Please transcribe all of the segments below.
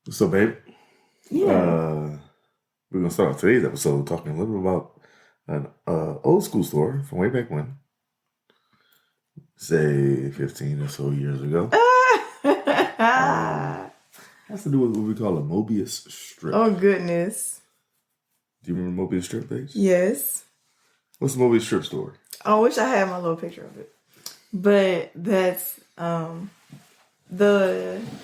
What's up, babe? Yeah. We're gonna start off today's episode talking a little bit about an old school story from way back when, say 15 or so years ago. Has to do with what we call a Mobius strip. Oh, goodness. Do you remember Mobius strip, Paige? Yes. What's the Mobius strip story? I wish I had my little picture of it. But that's the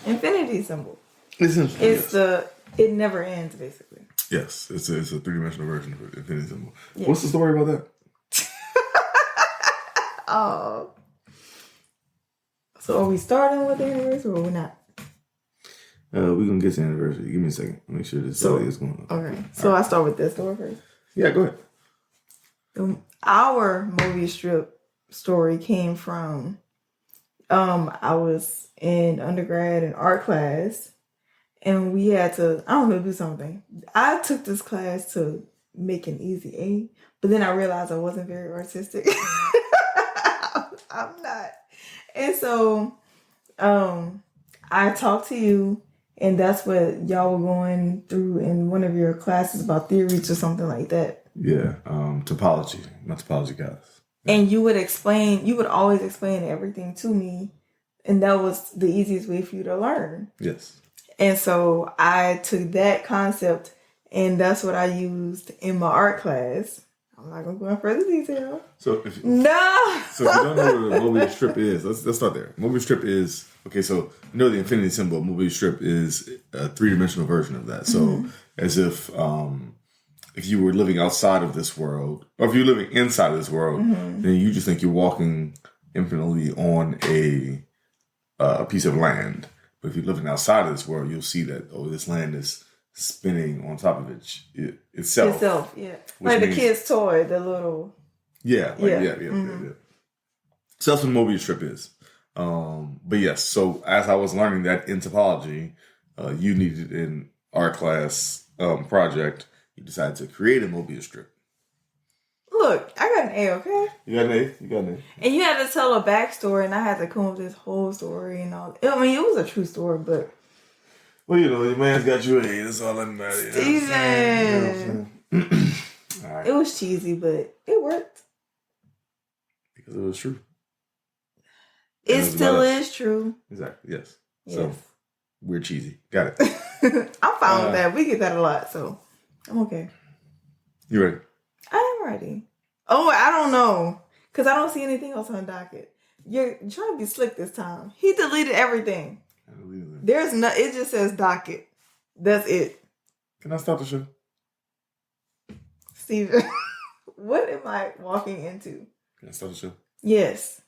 infinity symbol. Essentially, It's it never ends, basically. Yes, it's a three-dimensional version of the infinity symbol. Yes. What's the story about that? Oh. So are we starting with the anniversary or are we not? We're gonna get to the anniversary. Give me a second. Make sure this is going on. Okay. So I start with this story first. Yeah, go ahead. Our movie strip story came from I was in undergrad in art class and we had to, I don't know, do something. I took this class to make an easy A, but then I realized I wasn't very artistic. I'm not. And so I talked to you, and that's what y'all were going through in one of your classes about theories or something like that. Yeah, topology, my topology class. And you would always explain everything to me, and that was the easiest way for you to learn. Yes. And so I took that concept, and that's what I used in my art class. I'm not going to go into further detail. So if you don't know what a Mobius strip is, let's start there. Mobius strip is, okay, so you know the infinity symbol. Mobius strip is a three-dimensional version of that. So as if you were living outside of this world, or if you're living inside of this world, then you just think you're walking infinitely on a piece of land. But if you're living outside of this world, you'll see that, this land is spinning on top of itself. Yeah. Like the kid's toy, the little... Yeah. So that's what Mobius strip is. But yes, so as I was learning that in topology, you needed in art class project, you decided to create a Mobius strip. Look, I got an A, okay? You got an A. And you had to tell a backstory, and I had to come up with this whole story and all. I mean, it was a true story, but... Well, your man's got you an A. That's all that matters. Steven! All right. It was cheesy, but it worked. Because it was true. It still is true. Exactly, yes. So, we're cheesy. Got it. I'm fine with that. We get that a lot, so I'm okay. You ready? I am ready. Oh, I don't know. Because I don't see anything else on the docket. You're trying to be slick this time. He deleted everything. There's no, it just says docket. That's it. Can I start the show? Steven, what am I walking into? Can I start the show? Yes.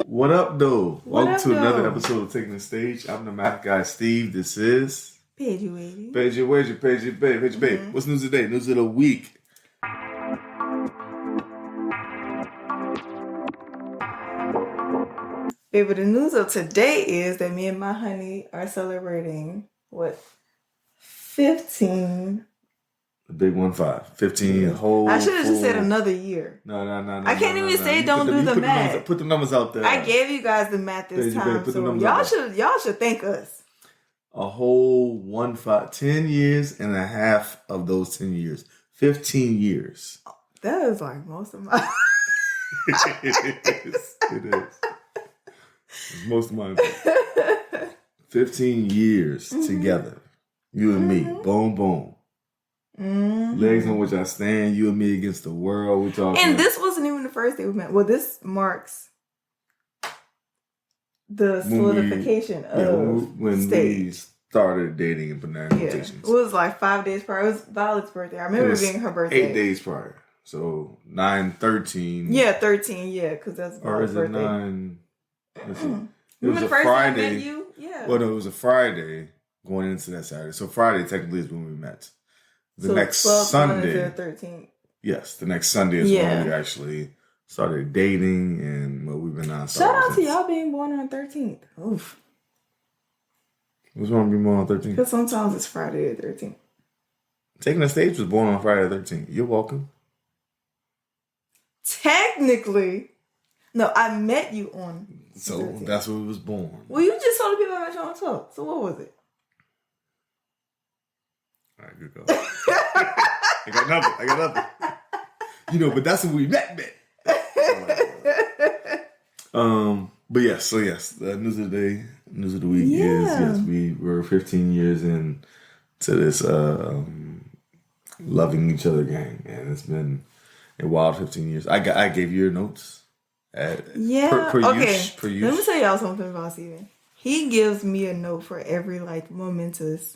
What up, though? Welcome to another episode of Taking the Stage. I'm the math guy, Steve. This is... Paige. Babe. What's news today? News of the week. Baby, the news of today is that me and my honey are celebrating, 15... The big 1-5. 15 whole... I should have just said another year. No. I can't even say don't do the math. Put the numbers out there. I gave you guys the math this time, so y'all should thank us. A whole 1-5, 10 years and a half of those 10 years. 15 years. That is like most of my... It is. It's most of mine. 15 years together. You and me. Boom, boom. Legs on which I stand. You and me against the world. We talking. And this wasn't even the first day we met. Well, this marks the solidification of when Staige. we started dating and putting that in quotations. It was like 5 days prior. It was Violet's birthday. I remember it being her birthday. 8 days prior. So 9/13. Yeah, 13. Yeah, because that's Violet's birthday. Or is it 9? Remember it was the a first Friday. time I met you? Yeah. Well, no, it was a Friday going into that Saturday. So Friday technically is when we met. The next Sunday. 13th. Yes, the next Sunday is when we actually started dating, and we've been on. Shout out to y'all being born on 13th. Oof. What's wrong with being born on 13th? Because sometimes it's Friday the 13th. Taking the Stage was born on Friday the 13th. You're welcome. Technically. No, I met you on. So 13th. that's when we was born. Well, you just told the people I met you on 12th. So what was it? All right, good go. I got nothing. You know, but that's when we met. But yes, so yes, news of the day, news of the week is yes, we were 15 years in to this loving each other gang, and it's been a wild 15 years. I gave you your notes. Per use. Let me tell y'all something about Steven. He gives me a note for every momentous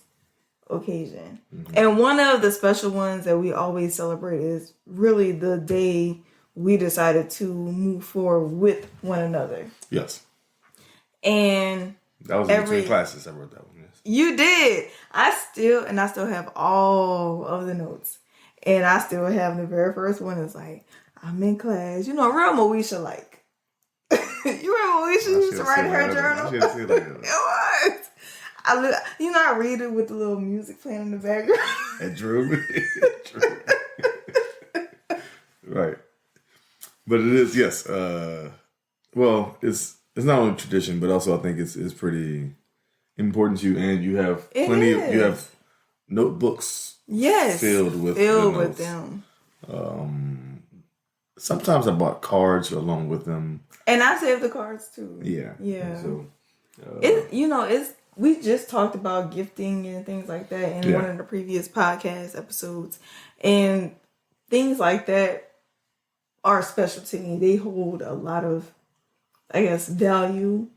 occasion. Mm-hmm. And one of the special ones that we always celebrate is really the day we decided to move forward with one another. Yes. And that was in between classes. I wrote that one. Yes. You did. I still have all of the notes. And I still have the very first one is I'm in class. You know, real Moesha you remember Moesha used to write in her journal? It was. I read it with the little music playing in the background. It drew me. Right. But it is, yes. Well, it's not only tradition, but also I think it's pretty important to you, and you have you have notebooks filled with them. Sometimes I bought cards along with them. And I saved the cards too. Yeah. Yeah. So we just talked about gifting and things like that in one of the previous podcast episodes. And things like that are special to me. They hold a lot of, I guess, value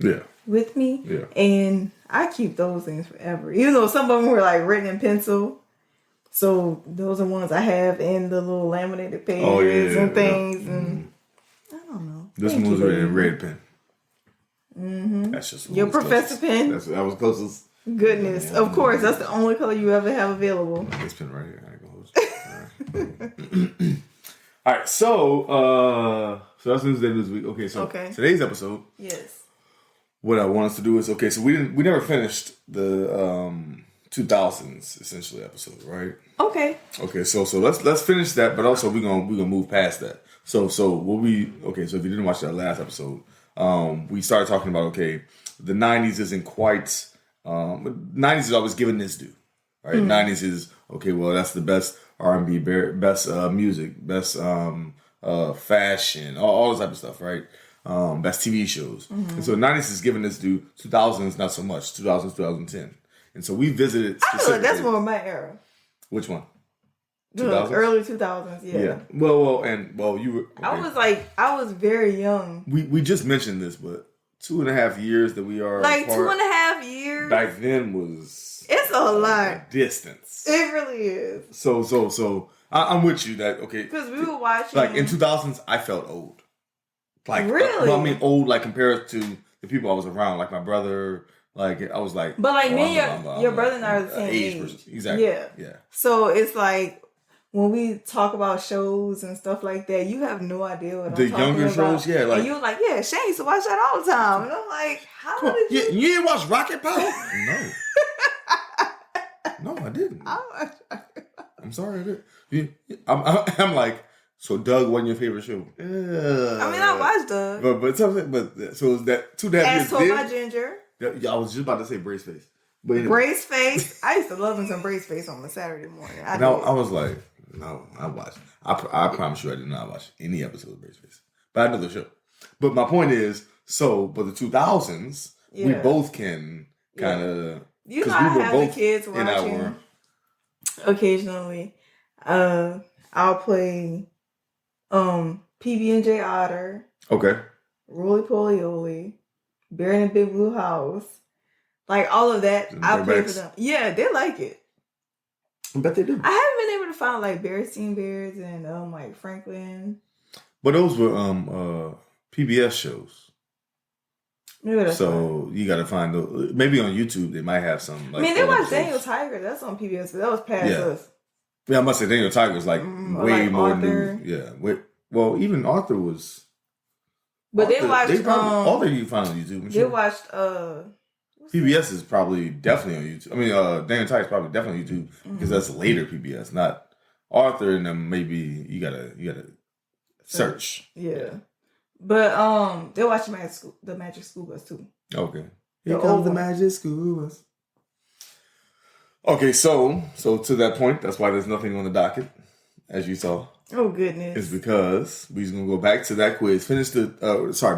with me. Yeah. And I keep those things forever. Even though some of them were written in pencil. So those are ones I have in the little laminated pages and things. Yeah. And I don't know. This one was written in red pen. Mm-hmm. That's just your professor pen. That was closest. Goodness, of course, that's the only color you ever have available. This pen right here. I ain't gonna hold you. All right, so that's Wednesday this week. Okay, so today's episode. Yes. What I want us to do is so we never finished the 2000s essentially episode, right? Okay. Okay, so let's finish that, but also we're gonna move past that. So what so if you didn't watch that last episode. We started talking about, the 90s isn't quite, 90s is always given this due, right? 90s is, that's the best R&B, best music, best fashion, all this type of stuff, right? Best TV shows. Mm-hmm. And so 90s is given this due, 2000s not so much, 2000s, 2010. And so we visited I feel like that's more my era. Which one? 2000s? Early 2000s, yeah. Well, you were... Okay. I was very young. We just mentioned this, but 2.5 years that we are apart, 2.5 years? Back then was... It's a lot. Distance. It really is. So I'm with you that, because we were watching... in 2000s, I felt old. Really? I mean, old, compared to the people I was around, my brother... I was like... But, me and your brother and I are the same age. Exactly. Yeah. So, it's when we talk about shows and stuff like that, you have no idea what I'm talking about. The younger shows, yeah. And you're like, yeah, Shane used to watch that all the time. And I'm like, how did you... You didn't watch Rocket Power? No. No, I didn't. I'm sorry, I didn't. I'm like, so Doug wasn't your favorite show? I mean, I watched Doug. So is that 2.5 years? As told by Ginger. I was just about to say Brace Face. But anyway. Brace Face? I used to love some Brace Face on a Saturday morning. I was like... No, I watched. I promise you I did not watch any episode of Brace Face. But I know the show. But my point is, but the 2000s, we both can kind of... You know, I have the kids watching occasionally. I'll play PB&J Otter. Okay. Roly Poly Oly. Bear in the Big Blue House. All of that, I play for them. Yeah, they like it. I bet they do. I haven't been able to find Bearstein Bears and Franklin. But those were PBS shows. Maybe that's so you got to find those. Maybe on YouTube they might have some. I mean, they watch Daniel Tiger. That's on PBS, but that was past us. Yeah, I must say Daniel Tiger's way more Arthur. new. Yeah. Well, even Arthur was. But Arthur, they watched. Arthur you find on YouTube. They watched. PBS is probably definitely on YouTube. I mean, Dan and Ty is probably definitely on YouTube because that's later PBS, not Arthur and them. Maybe you gotta search. Yeah. But they're watching the Magic School Bus too. Okay. Here comes the Magic School Bus. Okay, so to that point, that's why there's nothing on the docket, as you saw. Oh goodness! It's because we're just gonna go back to that quiz. Finish the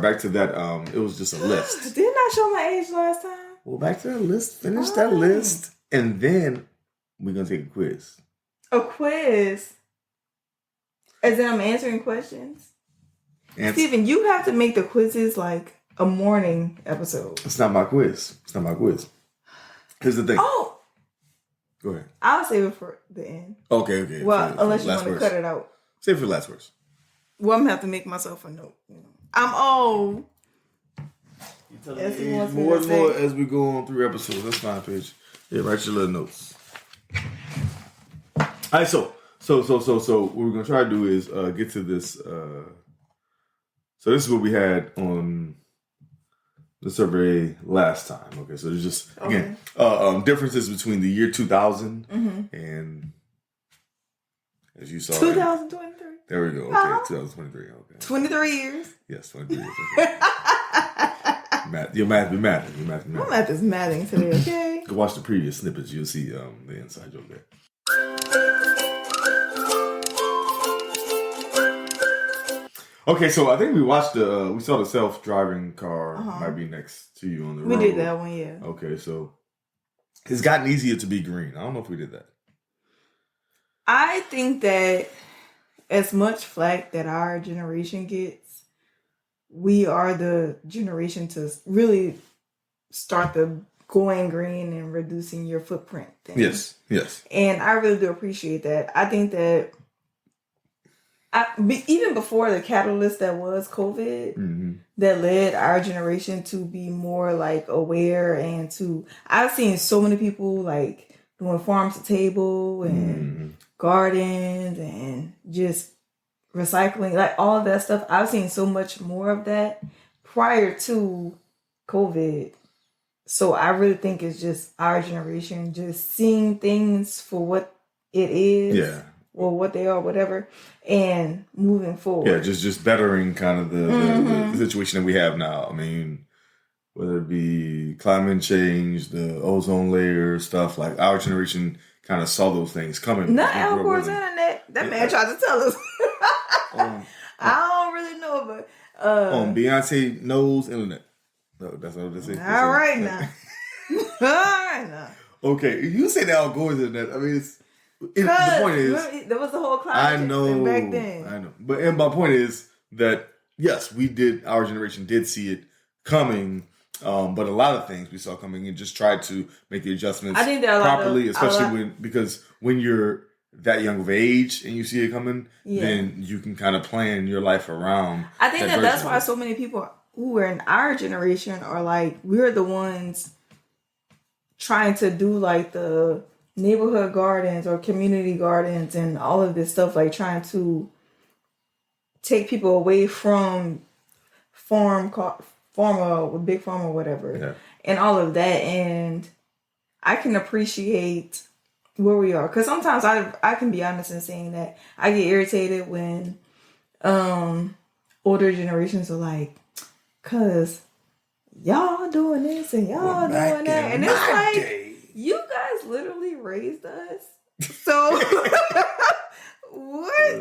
back to that. It was just a list. Didn't I show my age last time? Well, back to that list. Finish that list, and then we're gonna take a quiz. A quiz? As in I'm answering questions? Steven, you have to make the quizzes like a morning episode. It's not my quiz. Here's the thing. Oh! Go ahead. I'll save it for the end. Okay. Well, unless you want to cut it out. Save it for the last words. Well, I'm going to have to make myself a note. I'm old. More and more as we go on through episodes. That's fine, Paige. Yeah, write your little notes. All right, so what we're gonna try to do is get to this. So this is what we had on the survey last time. Okay, so there's just again differences between the year 2000 and as you saw 2023. There we go. Okay, 2023. Okay, 23 years. Yes, 23 years. Okay. Your math be mathing. My math is mathing today. Okay. Go watch the previous snippets. You'll see the inside joke there. Okay, so I think we watched we saw the self-driving car might be next to you on the road. We did that one, yeah. Okay, so it's gotten easier to be green. I don't know if we did that. I think that as much flack that our generation gets, we are the generation to really start the going green and reducing your footprint thing. Yes. And I really do appreciate that. I think that even before the catalyst that was COVID, that led our generation to be more like aware and I've seen so many people like doing farm to table and gardens and just recycling, like all of that stuff. I've seen so much more of that prior to COVID. So I really think it's just our generation just seeing things for what it is. Yeah. Or what they are, whatever, and moving forward. Yeah, just bettering kind of the situation that we have now. I mean, whether it be climate change, the ozone layer stuff, like our generation kind of saw those things coming. Not Al Gore's internet. That man tried to tell us. I don't really know, but on Beyonce knows internet. No, that's what they say. All right now. Okay, you say that Al Gore's internet. I mean, the point is, there was the whole climate thing back then. I know. And my point is that, yes, our generation did see it coming, but a lot of things we saw coming and just tried to make the adjustments properly, especially because when you're that young of age and you see it coming, then you can kind of plan your life around. I think that's why so many people who are in our generation are like, we're the ones trying to do like the neighborhood gardens or community gardens and all of this stuff, like trying to take people away from big farm or whatever, and all of that. And I can appreciate where we are, because sometimes I can be honest in saying that I get irritated when older generations are like, cause y'all doing this and y'all doing that, and it's like, you guys literally raised us. So what?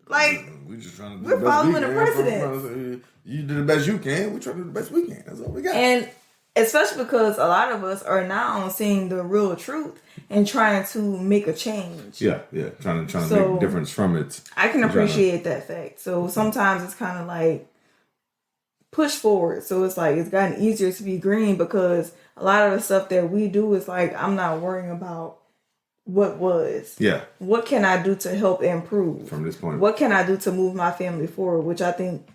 Like, we're following the precedent. You do the best you can. We try to do the best we can. That's all we got. And especially because a lot of us are now seeing the real truth and trying to make a change. Yeah. Trying to make a difference from it. I can appreciate that fact. So sometimes it's kind of like push forward. So it's like it's gotten easier to be green because a lot of the stuff that we do is like, I'm not worrying about what was. Yeah. What can I do to help improve? From this point. What can I do to move my family forward? Which I think,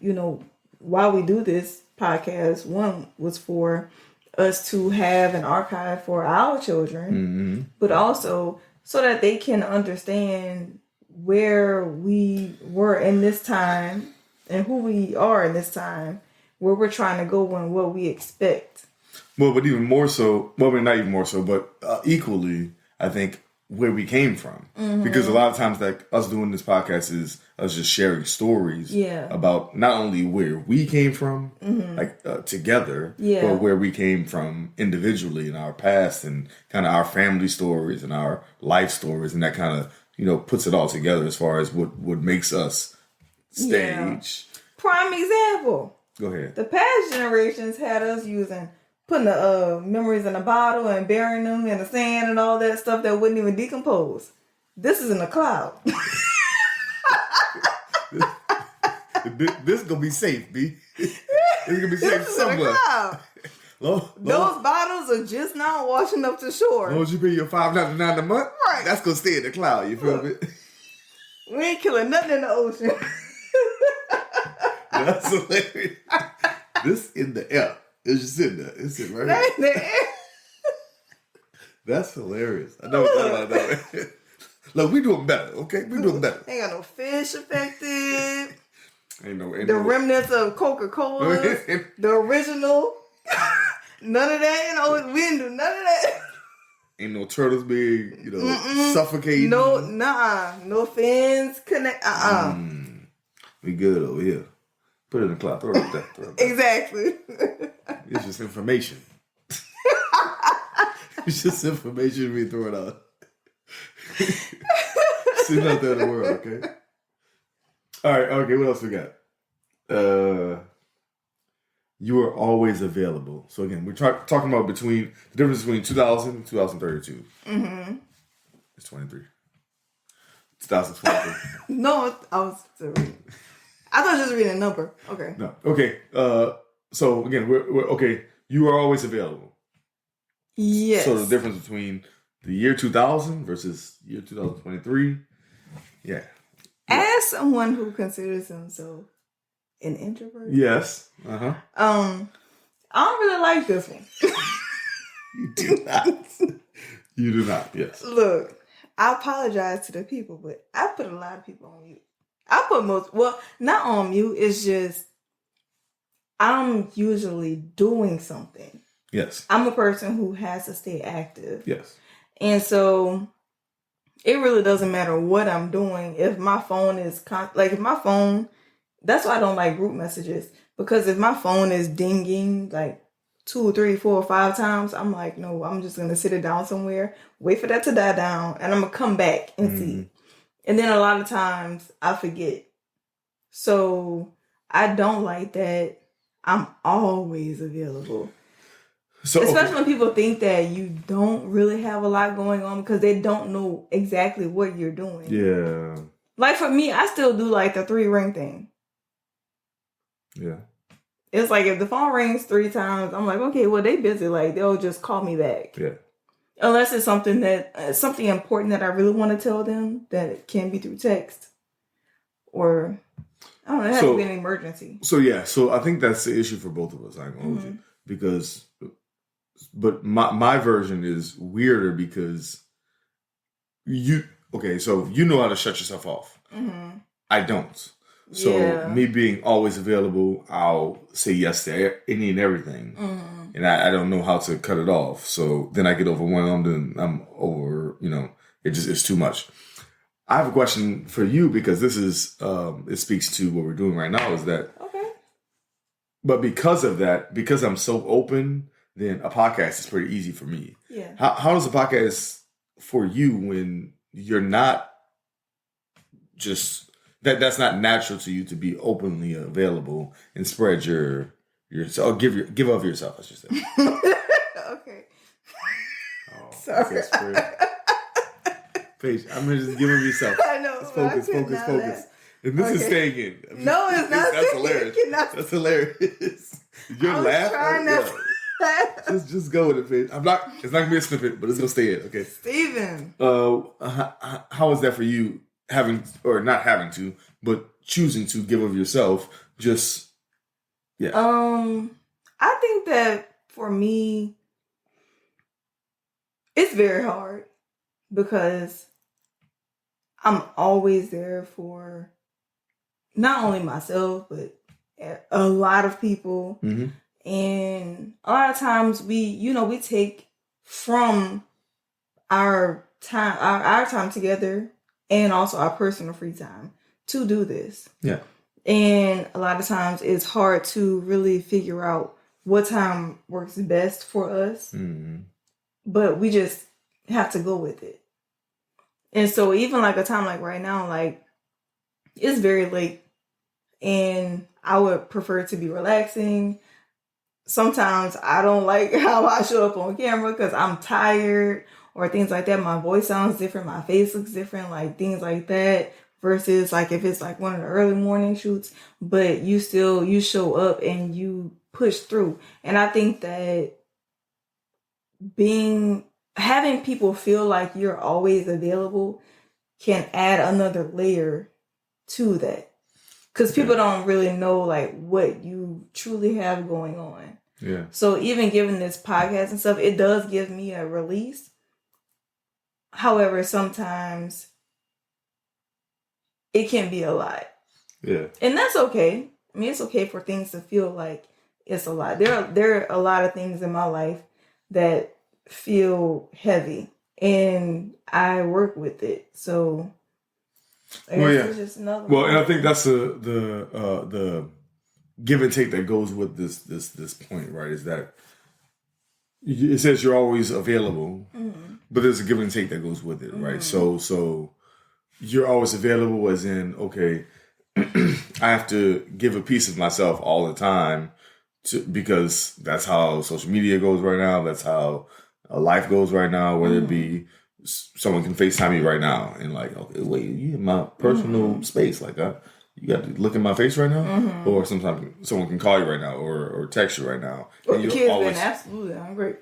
while we do this podcast, one was for us to have an archive for our children, but also so that they can understand where we were in this time and who we are in this time, where we're trying to go and what we expect. Well, but even more so, well, I mean, not even more so, but equally, I think where we came from. Because a lot of times, like us doing this podcast is us just sharing stories about not only where we came from, like together, but where we came from individually in our past and kind of our family stories and our life stories, and that kind of puts it all together as far as what makes us Staige. Prime example. Go ahead. The past generations had us putting the memories in a bottle and burying them in the sand and all that stuff that wouldn't even decompose. This is in the cloud. This is gonna be safe, B. It's gonna be safe somewhere. Those bottles are just now washing up to shore. As long as you pay your $5.99 a month, right? That's gonna stay in the cloud. You feel me? We ain't killing nothing in the ocean. That's hilarious. This in the air. It's just in there. It's in right here. In the air. That's hilarious. I never thought about that. Look, we doing better, okay? We doing better. Ain't got no fish affected. Ain't no remnants of Coca-Cola. The original. None of that. We didn't do none of that. Ain't no turtles being, suffocating. No fins connect. We good over here. Put it in the cloud. Throw it up there. Exactly. It's just information. It's just information we throw it out. Sitting out there in the world, okay? All right, okay, what else we got? You are always available. So again, we're talking about the difference between 2000 and 2032. It's 23. 2023. No, I was still reading. I thought you were just reading a number. Okay. No. Okay. So again, we're okay. You are always available. Yes. So the difference between the year 2000 versus year 2023. Yeah. As someone who considers himself an introvert. Yes. I don't really like this one. You do not. You do not. Yes. Look, I apologize to the people, but I put a lot of people on mute. I put not on mute. It's just I'm usually doing something. Yes. I'm a person who has to stay active. Yes. And so it really doesn't matter what I'm doing. If my phone is that's why I don't like group messages, because if my phone is dinging like 2, 3, 4, 5 times, I'm like, no, I'm just gonna sit it down somewhere, wait for that to die down, and I'm gonna come back and see. And then a lot of times I forget. So I don't like that. I'm always available. So, especially when people think that you don't really have a lot going on because they don't know exactly what you're doing. Yeah. Like for me, I still do like the 3-ring thing. Yeah. It's like if the phone rings 3 times, I'm like, okay, well, they busy. Like they'll just call me back. Yeah. Unless it's something important that I really want to tell them, that it can be through text, or I don't know, it has to be an emergency. So yeah, so I think that's the issue for both of us. I ain't gonna hold you, because, but my version is weirder because so you know how to shut yourself off. I don't. So me being always available, I'll say yes to any and everything. And I don't know how to cut it off. So then I get overwhelmed and I'm over, it's too much. I have a question for you, because this is, it speaks to what we're doing right now, is that, but because of that, because I'm so open, then a podcast is pretty easy for me. Yeah. How does a podcast for you when you're not just, that's not natural to you to be openly available and spread your give of yourself, I should say. Okay. Oh, sorry. Paige, I'm gonna just give of yourself. I know. Let's focus. And this is staying in. No, it's not. That's hilarious. That's hilarious. Your laugh. Just go with it, Paige. It's not gonna be a snippet, but it's gonna stay in. Okay. Steven. How is that for you? Not having to, but choosing to give of yourself, just I think that for me, it's very hard because I'm always there for not only myself, but a lot of people. And a lot of times we take from our time, our time together, and also our personal free time to do this. Yeah. And a lot of times it's hard to really figure out what time works best for us. But we just have to go with it. And so even like a time like right now, like it's very late and I would prefer to be relaxing. Sometimes I don't like how I show up on camera because I'm tired or things like that. My voice sounds different. My face looks different, like things like that. Versus like if it's like one of the early morning shoots, but you show up and you push through. And I think that having people feel like you're always available can add another layer to that. Because people don't really know like what you truly have going on. Yeah. So even given this podcast and stuff, it does give me a release. However, sometimes it can be a lot. Yeah. And that's okay. I mean, it's okay for things to feel like it's a lot. There are a lot of things in my life that feel heavy, and I work with it. So, it's just another well, and I think that's the give and take that goes with this point, right? Is that it says you're always available, but there's a give and take that goes with it, right? So you're always available, as in, okay, I have to give a piece of myself all the time, because that's how social media goes right now. That's how life goes right now. Whether it be someone can FaceTime me right now and like, okay, wait, you in my personal space, like you got to look in my face right now, or sometimes someone can call you right now or text you right now. Well, the kids been absolutely hungry.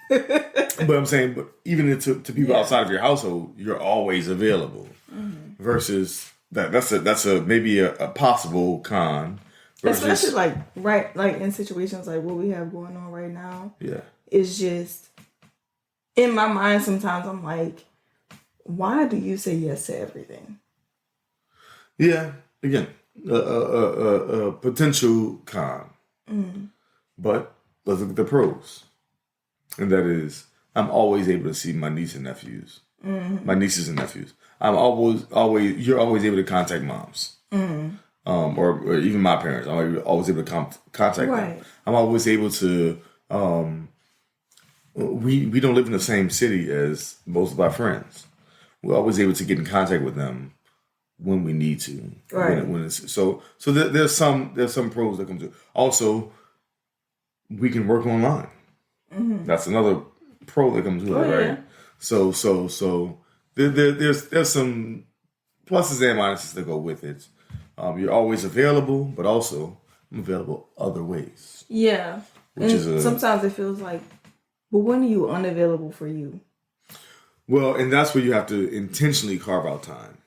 But I'm saying, but even to people outside of your household, you're always available. Versus that's maybe a possible con. Versus, especially like in situations like what we have going on right now. Yeah, it's just in my mind. Sometimes I'm like, why do you say yes to everything? Yeah, again, a potential con. But let's look at the pros. And that is, I'm always able to see my nieces and nephews. I'm you're always able to contact moms. Or even my parents. I'm always able to contact them. I'm always able to, we don't live in the same city as most of our friends. We're always able to get in contact with them when we need to. Right. So there's some pros that come to it. Also, we can work online. That's another pro that comes with it, right? Yeah. So there's some pluses and minuses that go with it. You're always available, but also I'm available other ways. Yeah. Sometimes it feels like, but when are you unavailable for you? Well, and that's where you have to intentionally carve out time.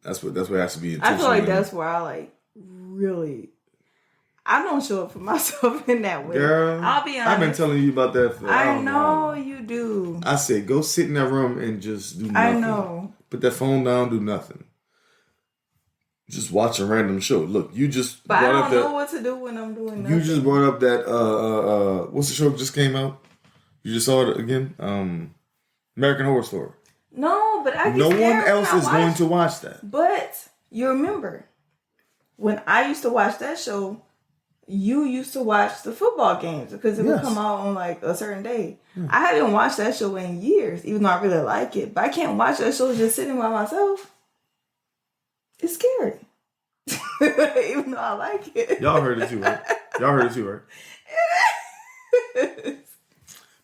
That's what it has to be intentional. I feel like that's where I don't show up for myself in that way. Girl, I'll be honest. I've been telling you about that for I know you do. I said, go sit in that room and just do nothing. I know. Put that phone down, do nothing. Just watch a random show. Look, you just but brought up that. I don't know what to do when I'm doing nothing. You just brought up that, what's the show that just came out? You just saw it again? American Horror Story. No, but no one else is going to watch that. But you remember, when I used to watch that show, you used to watch the football games because it would come out on like a certain day. I haven't watched that show in years, even though I really like it. But I can't watch that show just sitting by myself. It's scary. Even though I like it. Y'all heard it too, right? It is.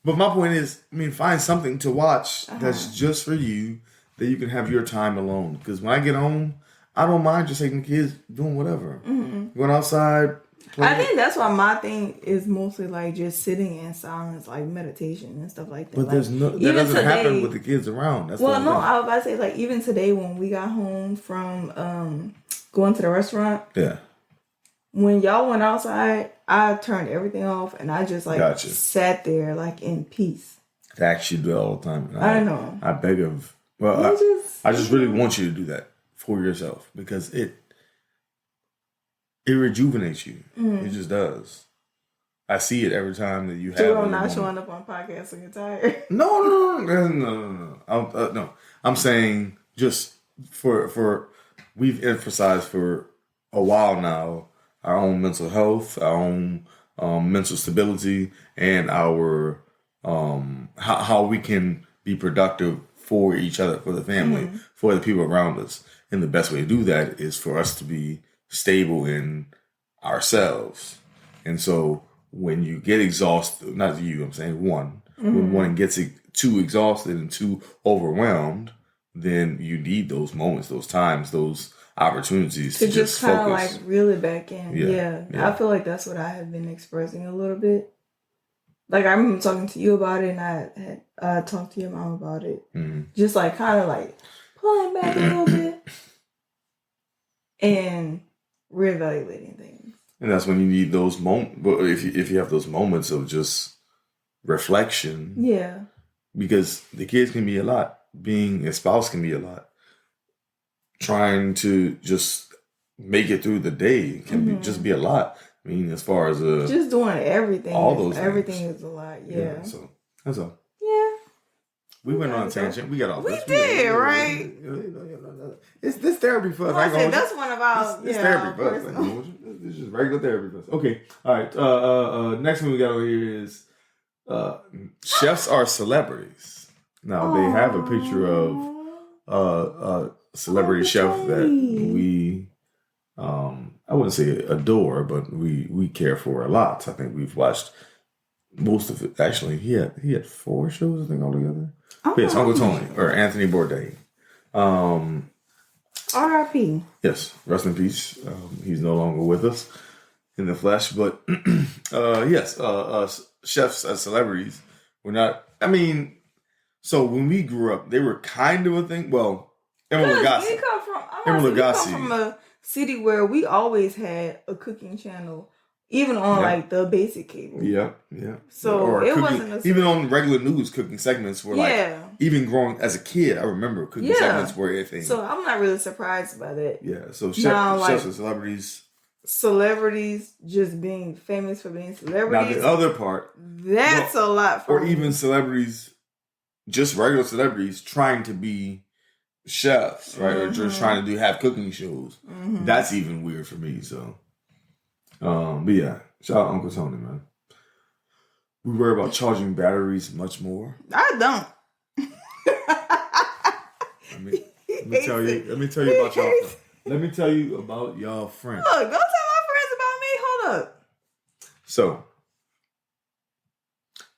But my point is, find something to watch that's just for you, that you can have your time alone. Because when I get home, I don't mind just taking the kids doing whatever. Going outside. I think that's why my thing is mostly like just sitting in silence, like meditation and stuff like that. But that doesn't happen with the kids around. That's I was about to say, like, even today when we got home from going to the restaurant. Yeah. When y'all went outside, I turned everything off and I just sat there like in peace. I actually do it all the time. I know. I beg of. Well, I just really want you to do that for yourself because it rejuvenates you. It just does. I see it every time that you have. So I'm not showing up on podcasts so you're tired. No. I'm saying just for we've emphasized for a while now our own mental health, our own mental stability, and our how we can be productive for each other, for the family, for the people around us. And the best way to do that is for us to be stable in ourselves. And so when you get exhausted, not you, I'm saying one, when one gets too exhausted and too overwhelmed, then you need those moments, those times, those opportunities to just kind of focus. like reel it back in. Yeah. I feel like that's what I have been expressing a little bit. Like I remember talking to you about it, and I had talked to your mom about it. Just like kind of like pulling back a little bit and reevaluating things. And that's when you need those moments. But if you have those moments of just reflection, because the kids can be a lot. Being a spouse can be a lot. Trying to just make it through the day can just be a lot. I mean, as far as just doing everything, all those everything things. is a lot. So that's all. Yeah. We went on a tangent. We got off. We did, right? It's this therapy for us. I said that's one of our. It's therapy for us. It's just regular therapy for us. Okay. All right. Next one we got over here is chefs are celebrities. Now they have a picture of a celebrity chef that we I wouldn't say adore, but we care for a lot. I think we've watched most of it. Actually, he had 4 shows, I think, altogether. Yes, Uncle Tony or Anthony Bourdain. R.I.P. Yes, rest in peace. He's no longer with us in the flesh, but yes, chefs as celebrities. We're not. I mean, so when we grew up, they were kind of a thing. Well, Emeril Lagasse. We come from a city where we always had a cooking channel, even on like the basic cable. Yeah. So or it cooking, wasn't even on regular news. Cooking segments were like even growing as a kid. I remember cooking segments were a thing. So I'm not really surprised by that. Yeah. So chefs and celebrities. Celebrities just being famous for being celebrities. Now the other part, that's a lot for me. even celebrities, just regular celebrities trying to be chefs, right? Or just trying to have cooking shows. That's even weird for me. So, but yeah, shout out Uncle Tony, man. We worry about charging batteries much more. I don't. Let me tell you about y'all. Let me tell you about y'all friends. Look, don't tell my friends about me. Hold up. So,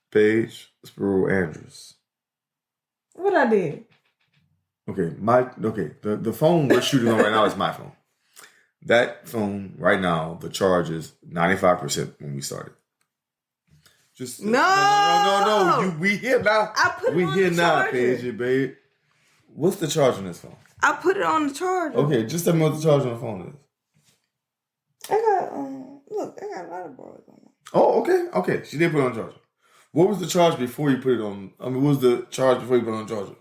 Paige Spiro Andrews. What I did? Okay, the phone we're shooting on right now is my phone. That phone right now, the charge is 95% when we started. Just no. We here now. I put it on the charger. Paige, babe. What's the charge on this phone? I put it on the charger. Okay, just tell me what the charge on the phone is. I got a lot of bars on it. Oh, okay. She did put it on the charger. What was the charge before you put it on? What was the charge before you put it on the charger?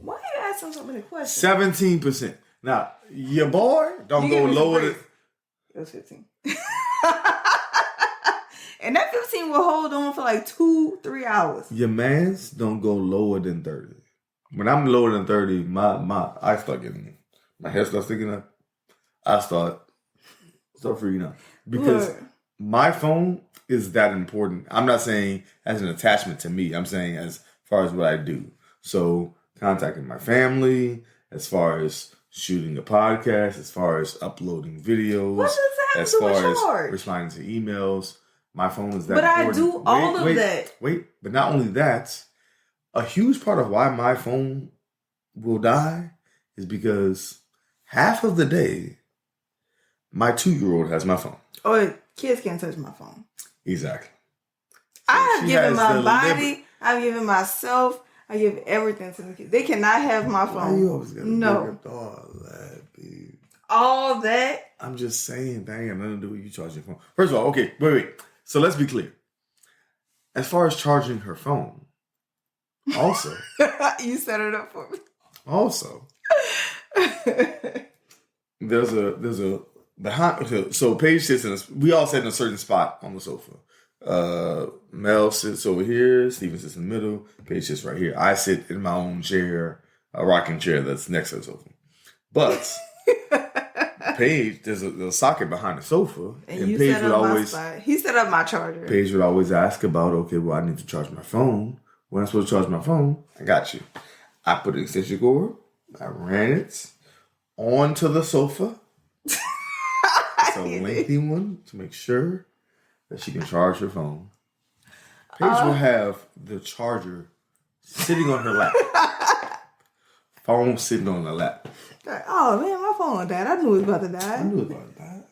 Why are you asking so many questions? 17%. Now, your boy don't go lower than... It was 15. And that 15 will hold on for like 2-3 hours. Your mans don't go lower than 30. When I'm lower than 30, I start getting... My hair starts sticking up. I start freaking out. Because my phone is that important. I'm not saying as an attachment to me. I'm saying as far as what I do. So, contacting my family, as far as shooting a podcast, as far as uploading videos, what does that have as to do far with as responding to emails. My phone is that but important. I do all of that. But not only that, a huge part of why my phone will die is because half of the day, my 2-year-old has my phone. Oh, kids can't touch my phone. Exactly. So I have given my body, I've given myself, I give everything to the kids. They cannot have my phone. Why you always gotta bring up all that, babe? All that? I'm just saying, that ain't got nothing to do with you charging your phone. First of all, okay, wait. So let's be clear. As far as charging her phone, also. You set it up for me. Also. There's a So Paige sits we all sit in a certain spot on the sofa. Mel sits over here. Steven sits in the middle. Paige sits right here. I sit in my own chair, a rocking chair that's next to the sofa. But Paige, there's a socket behind the sofa, and you Paige would always. He set up my charger. Paige would always ask about, okay, well, I need to charge my phone. When I'm supposed to charge my phone, I got you. I put an extension cord. I ran it onto the sofa. It's a lengthy one to make sure that she can charge her phone. Paige will have the charger sitting on her lap. Phone sitting on her lap. Like, oh man, my phone died. I knew it was about to die. I knew it was about to die.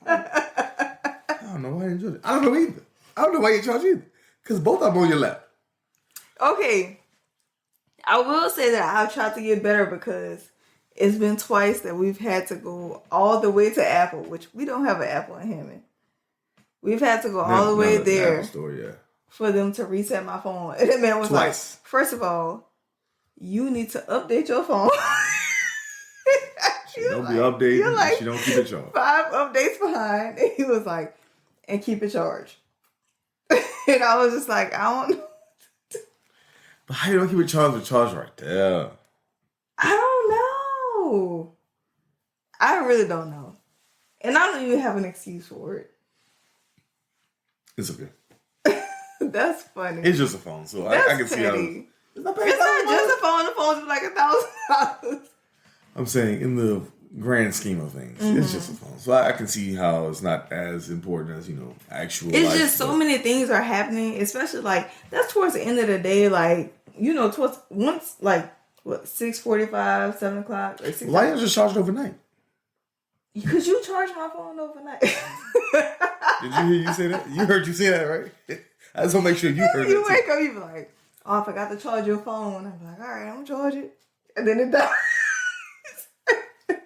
I don't know why you enjoyed it. I don't know either. I don't know why you charge either. Because both of them on your lap. Okay. I will say that I've tried to get better because it's been twice that we've had to go all the way to Apple, which we don't have an Apple in Hammond. We've had to go all the way there for them to reset my phone. And the man was twice. Like, first of all, you need to update your phone. She don't be updating. Like, she don't keep it charged. 5 updates behind. And he was like, and keep it charged. And I was just like, I don't know. But how you don't keep it charged with charge right there? I don't know. I really don't know. And I don't even have an excuse for it. It's okay. That's funny. It's just a phone, so I can see how it's not just a phone. The phone's like $1,000. I'm saying in the grand scheme of things, it's just a phone. So I can see how it's not as important as, actual. It's just so many things are happening, especially like that's towards the end of the day, like, towards once like 6:45, 7 o'clock. Why don't you just charge it overnight? Because you charge my phone overnight. Did you hear you say that? You heard you say that, right? I just want to make sure you heard it. You wake up, you be like, oh, I forgot to charge your phone. I'm like, all right, I'm going to charge it. And then it dies. I'm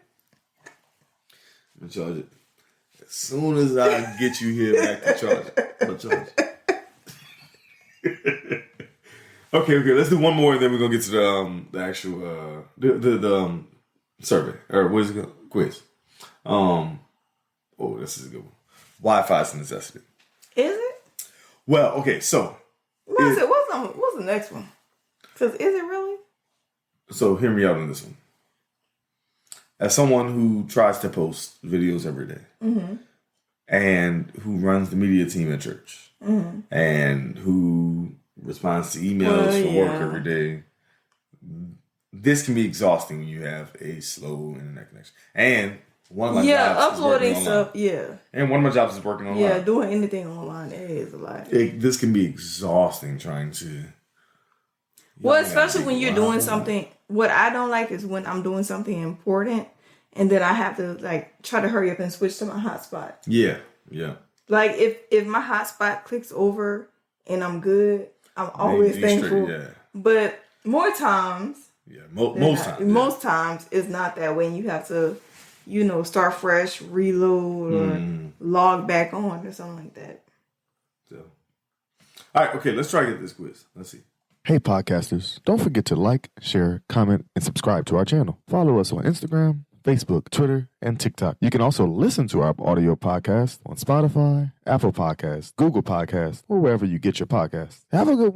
going to charge it. As soon as I get you here back to charge it, I'm going to charge it. Okay, let's do one more and then we're going to get to the actual, the survey. Or what is it called? Quiz. This is a good one. Wi-Fi is a necessity. Is it? Well, okay, so. What's the next one? Because is it really? So hear me out on this one. As someone who tries to post videos every day, and who runs the media team at church, and who responds to emails for work every day, this can be exhausting when you have a slow internet connection. And one of my jobs uploading is stuff, and one of my jobs is working online. Yeah, doing anything online, it is a lot. This can be exhausting trying to. Well, especially when you're doing something. What I don't like is when I'm doing something important, and then I have to try to hurry up and switch to my hotspot. Yeah. Like if my hotspot clicks over and I'm good, I'm always thankful. But more times. Yeah, most times it's not that way. And you have to, start fresh, reload, or log back on or something like that. So, all right, okay, let's try to get this quiz. Let's see. Hey, podcasters, don't forget to like, share, comment, and subscribe to our channel. Follow us on Instagram, Facebook, Twitter, and TikTok. You can also listen to our audio podcast on Spotify, Apple Podcasts, Google Podcasts, or wherever you get your podcasts. Have a good